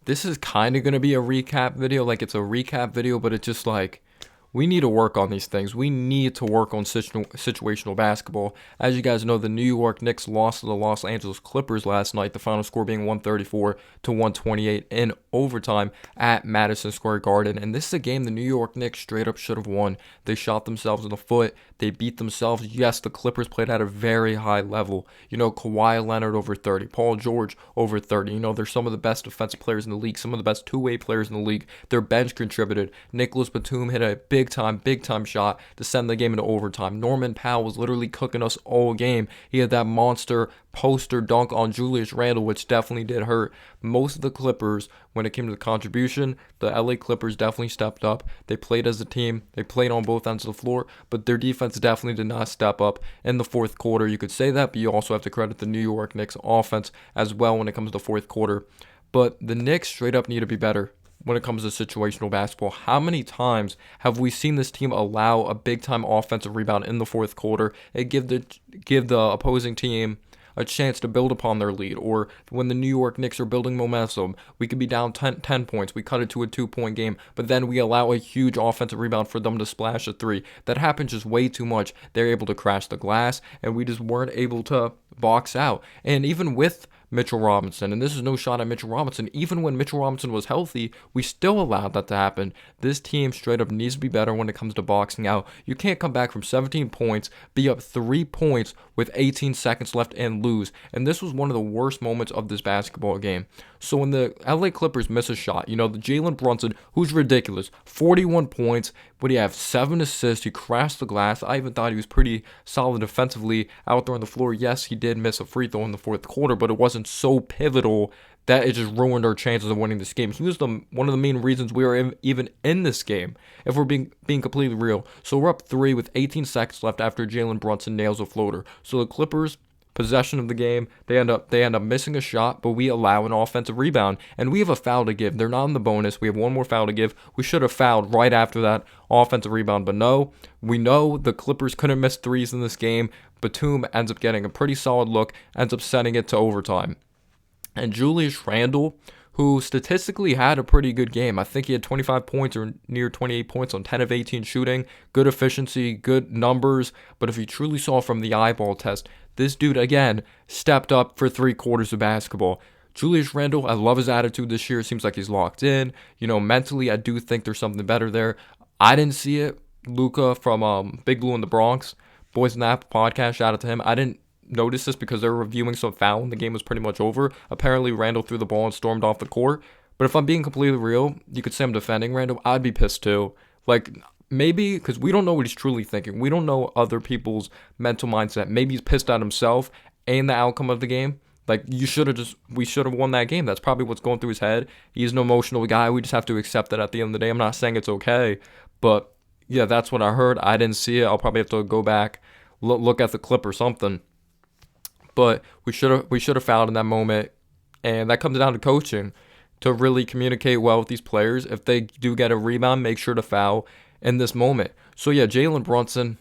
this is kind of going to be a recap video. Like, it's a recap video, but it's just like, we need to work on these things. We need to work on situational basketball. As you guys know, the New York Knicks lost to the Los Angeles Clippers last night, the final score being 134 to 128 in overtime at Madison Square Garden. And this is a game the New York Knicks straight up should have won. They shot themselves in the foot. They beat themselves. Yes, the Clippers played at a very high level. You know, Kawhi Leonard over 30, Paul George over 30. You know, they're some of the best defensive players in the league, some of the best two-way players in the league. Their bench contributed. Nicholas Batum hit a big time shot to send the game into overtime. Norman Powell was literally cooking us all game. He had that monster poster dunk on Julius Randle, which definitely did hurt. Most of the Clippers, when it came to the contribution, the LA Clippers definitely stepped up. They played as a team. They played on both ends of the floor, but their defense definitely did not step up in the fourth quarter. You could say that, but you also have to credit the New York Knicks offense as well when it comes to the fourth quarter. But the Knicks straight up need to be better when it comes to situational basketball. How many times have we seen this team allow a big time offensive rebound in the fourth quarter and give the opposing team a chance to build upon their lead? Or when the New York Knicks are building momentum, we could be down 10 points, we cut it to a 2-point game, but then we allow a huge offensive rebound for them to splash a three. That happens just way too much. They're able to crash the glass, and we just weren't able to box out. And even with Mitchell Robinson, and this is no shot at Mitchell Robinson, even when Mitchell Robinson was healthy, we still allowed that to happen. This team straight up needs to be better when it comes to boxing out. You can't come back from 17 points, be up 3 points with 18 seconds left and lose. And this was one of the worst moments of this basketball game. So when the LA Clippers miss a shot, you know, the Jalen Brunson, who's ridiculous, 41 points, but he have 7 assists, he crashed the glass. I even thought he was pretty solid defensively out there on the floor. Yes, he did miss a free throw in the fourth quarter, but it wasn't so pivotal that it just ruined our chances of winning this game. He was one of the main reasons we were even in this game, if we're being completely real. So we're up 3 with 18 seconds left after Jalen Brunson nails a floater. So the Clippers, possession of the game, they end up missing a shot, but we allow an offensive rebound, and we have a foul to give. They're not in the bonus. We have one more foul to give. We should have fouled right after that offensive rebound, but no. We know the Clippers couldn't miss threes in this game. Batum ends up getting a pretty solid look, ends up sending it to overtime. And Julius Randle, who statistically had a pretty good game. I think he had 25 points or near 28 points on 10 of 18 shooting. Good efficiency, good numbers. But if you truly saw from the eyeball test, this dude, again, stepped up for 3 quarters of basketball. Julius Randle, I love his attitude this year. Seems like he's locked in. You know, mentally, I do think there's something better there. I didn't see it. Luca from Big Blue in the Bronx, Boys in the Apple podcast, shout out to him. I didn't notice this because they were reviewing some foul and the game was pretty much over. Apparently, Randle threw the ball and stormed off the court. But if I'm being completely real, you could say I'm defending Randle. I'd be pissed too. Like, maybe because we don't know what he's truly thinking. We don't know other people's mental mindset. Maybe he's pissed at himself and the outcome of the game. Like, we should have won that game. That's probably what's going through his head. He's an emotional guy. We just have to accept that at the end of the day. I'm not saying it's okay, but yeah, that's what I heard. I didn't see it. I'll probably have to go back, look at the clip or something. But we should have fouled in that moment, and that comes down to coaching to really communicate well with these players. If they do get a rebound, make sure to foul in this moment. So yeah, Jalen Brunson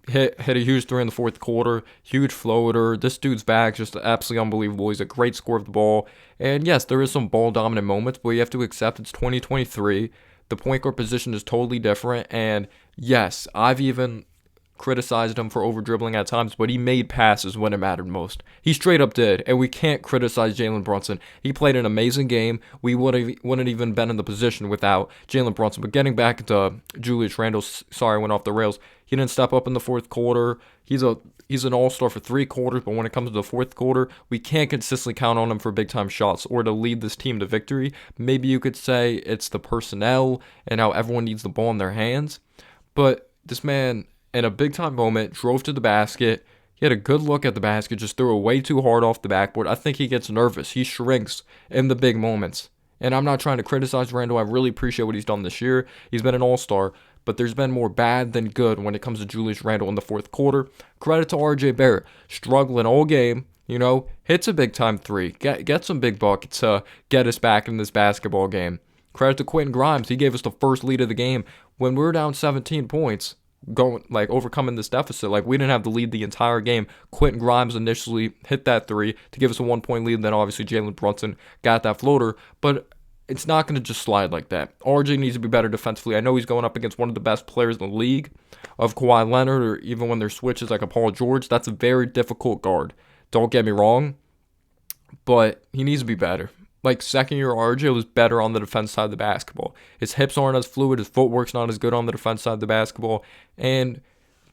hit a huge three in the fourth quarter, huge floater. This dude's back, just absolutely unbelievable. He's a great scorer of the ball, and yes, there is some ball dominant moments, but you have to accept it's 2023. The point guard position is totally different, and yes, I've even criticized him for over dribbling at times, but he made passes when it mattered most. He straight up did, and we can't criticize Jalen Brunson. He played an amazing game. We wouldn't even been in the position without Jalen Brunson. But getting back to Julius Randle, sorry, I went off the rails. He didn't step up in the fourth quarter. He's an all-star for 3 quarters, but when it comes to the fourth quarter, we can't consistently count on him for big-time shots or to lead this team to victory. Maybe you could say it's the personnel and how everyone needs the ball in their hands, but this man, in a big-time moment, drove to the basket. He had a good look at the basket, just threw it way too hard off the backboard. I think he gets nervous. He shrinks in the big moments. And I'm not trying to criticize Randle. I really appreciate what he's done this year. He's been an all-star, but there's been more bad than good when it comes to Julius Randle in the fourth quarter. Credit to RJ Barrett. Struggling all game, hits a big-time three. Get some big buckets to get us back in this basketball game. Credit to Quentin Grimes. He gave us the first lead of the game. When we were down 17 points, overcoming this deficit, we didn't have the lead the entire game. Quentin Grimes initially hit that three to give us a 1-point lead, and then obviously Jalen Brunson got that floater. But it's not going to just slide like that. RJ needs to be better defensively. I know he's going up against one of the best players in the league of Kawhi Leonard, or even when there's switches like a Paul George. That's a very difficult guard. Don't get me wrong, but he needs to be better. Like, second-year RJ was better on the defense side of the basketball. His hips aren't as fluid. His footwork's not as good on the defense side of the basketball. And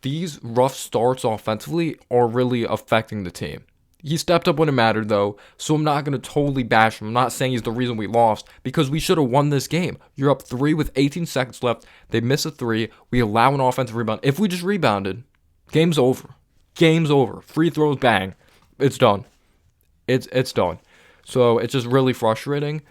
these rough starts offensively are really affecting the team. He stepped up when it mattered, though, so I'm not going to totally bash him. I'm not saying he's the reason we lost, because we should have won this game. You're up 3 with 18 seconds left. They miss a 3. We allow an offensive rebound. If we just rebounded, game's over. Game's over. Free throws, bang. It's done. It's done. So it's just really frustrating.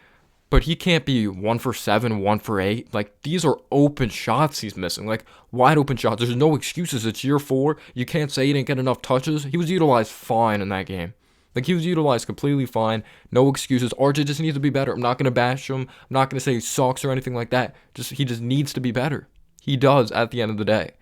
But he can't be 1 for 7, 1 for 8. Like, these are open shots he's missing. Like, wide open shots. There's no excuses. It's year 4. You can't say he didn't get enough touches. He was utilized fine in that game. Like, he was utilized completely fine. No excuses. RJ just needs to be better. I'm not going to bash him. I'm not going to say he sucks or anything like that. He just needs to be better. He does at the end of the day.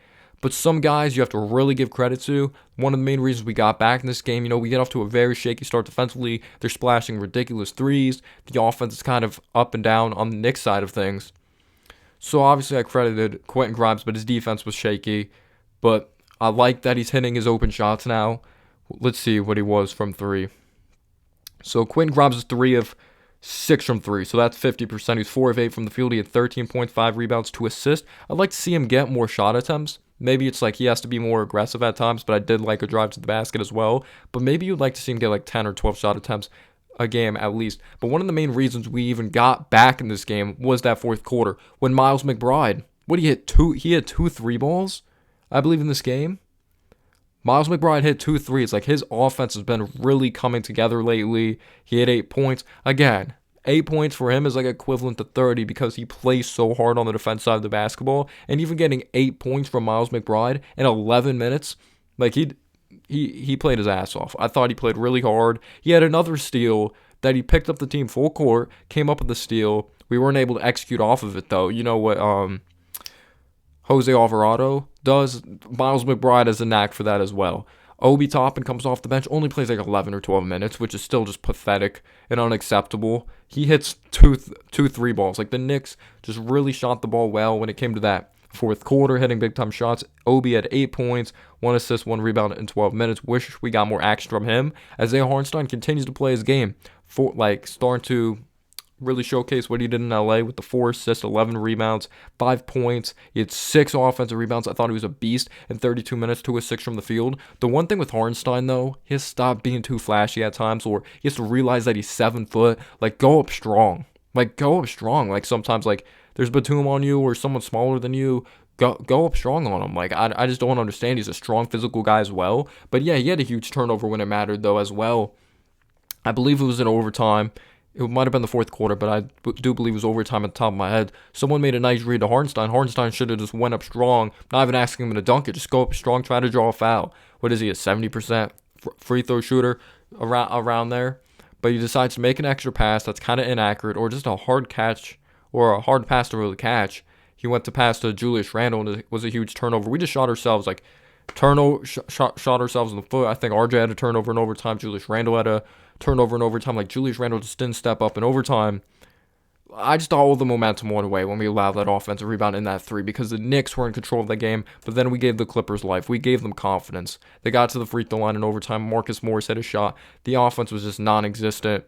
But some guys you have to really give credit to. One of the main reasons we got back in this game, we get off to a very shaky start defensively. They're splashing ridiculous threes. The offense is kind of up and down on the Knicks side of things. So obviously I credited Quentin Grimes, but his defense was shaky. But I like that he's hitting his open shots now. Let's see what he was from 3. So Quentin Grimes is 3 of 6 from 3, so that's 50%. He's 4 of 8 from the field. He had 13.5 rebounds, 2 assists. I'd like to see him get more shot attempts. Maybe it's like he has to be more aggressive at times, but I did like a drive to the basket as well. But maybe you'd like to see him get like 10 or 12 shot attempts a game at least. But one of the main reasons we even got back in this game was that fourth quarter when Miles McBride, he had 2 3 balls, I believe, in this game. Miles McBride hit 2 threes. Like, his offense has been really coming together lately. He had 8 points. Again, 8 points for him is like equivalent to 30 because he plays so hard on the defense side of the basketball. And even getting 8 points from Miles McBride in 11 minutes, like, he played his ass off. I thought he played really hard. He had another steal that he picked up the team full court, came up with the steal. We weren't able to execute off of it, though. You know what Jose Alvarado does? Miles McBride has a knack for that as well. Obi Toppin comes off the bench, only plays like 11 or 12 minutes, which is still just pathetic and unacceptable. He hits two 3 balls. Like, the Knicks just really shot the ball well when it came to that fourth quarter, hitting big-time shots. Obi had 8 points, 1 assist, 1 rebound in 12 minutes. Wish we got more action from him. Isaiah Hartenstein continues to play his game, starting to really showcase what he did in LA with the 4 assists, 11 rebounds, 5 points. He had 6 offensive rebounds. I thought he was a beast in 32 minutes, 2 of 6 from the field. The one thing with Hartenstein, though, he has to stop being too flashy at times, or he has to realize that he's 7 foot. Like, go up strong. Like, sometimes, like, there's Batum on you or someone smaller than you. Go up strong on him. Like, I just don't understand. He's a strong physical guy as well. But yeah, he had a huge turnover when it mattered, though, as well. I believe it was in overtime. It might have been the fourth quarter, but I do believe it was overtime at the top of my head. Someone made a nice read to Hartenstein. Hartenstein should have just went up strong, not even asking him to dunk it. Just go up strong, try to draw a foul. What is he, a 70% free throw shooter around there? But he decides to make an extra pass that's kind of inaccurate, or just a hard catch, or a hard pass to really catch. He went to pass to Julius Randle, and it was a huge turnover. We just shot ourselves, shot ourselves in the foot. I think RJ had a turnover in overtime. Julius Randle had a turnover in overtime. Like, Julius Randle just didn't step up in overtime. I just thought all the momentum went away when we allowed that offensive rebound in that 3 because the Knicks were in control of the game, but then we gave the Clippers life. We gave them confidence. They got to the free throw line in overtime. Marcus Morris hit a shot. The offense was just non-existent.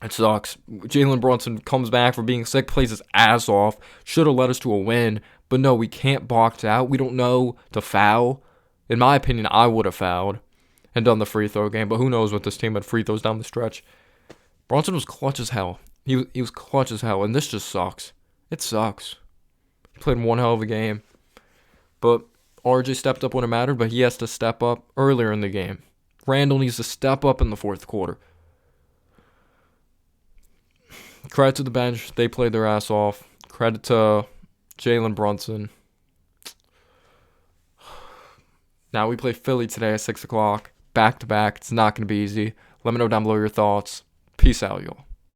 It sucks. Jalen Brunson comes back from being sick, plays his ass off. Should have led us to a win, but no, we can't box out. We don't know to foul. In my opinion, I would have fouled and done the free throw game, but who knows with this team had free throws down the stretch. Brunson was clutch as hell. He was clutch as hell, and this just sucks. It sucks. He played one hell of a game. But RJ stepped up when it mattered, but he has to step up earlier in the game. Randall needs to step up in the fourth quarter. Credit to the bench. They played their ass off. Credit to Jalen Brunson. Now we play Philly today at 6 o'clock. Back to back. It's not going to be easy. Let me know down below your thoughts. Peace out, y'all.